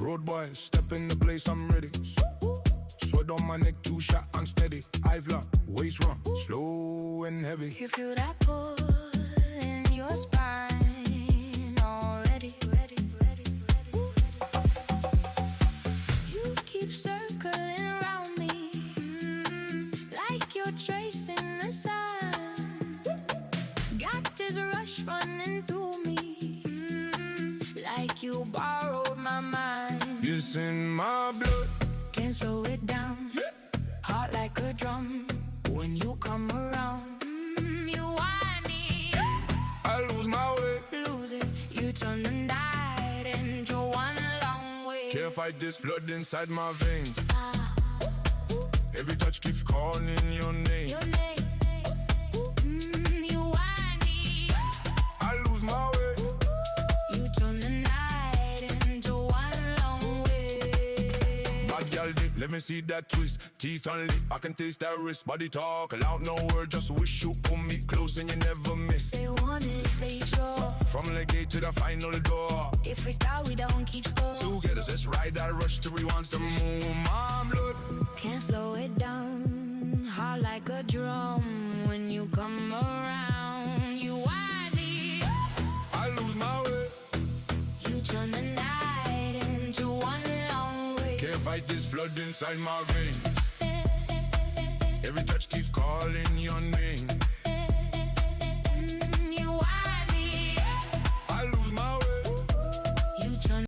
Road boy, step in the place, I'm ready. Sweat on my neck, too shot, unsteady. I've locked, waist run, slow and heavy. You feel that pull in your spine already. You keep circling around me, like you're tracing the sun. Got this rush running through me, like you borrowed my mind. It's in my blood. Can't slow it down, heart like a drum. When you come around, you want me. I lose my way. Lose it, you turn the night into one long way. Can't fight this flood inside my veins. Every touch keeps calling your name. Your name, you want me. I lose my way. You turn the night into one long way. Bad girl dick, let me see that twist. Teeth on lip, I can taste that wrist. Body talk, loud no word, just wish you pull me close and you never miss. They want it, stay sure. From the gate to the final door. If we start, we don't keep score. Together, let's ride that rush till we want some more. My blood. Can't slow it down, heart like a drum. When you come around, you want me. I lose my way. You turn the night into one long way. Can't fight this flood inside my veins. Every touch keeps calling your name.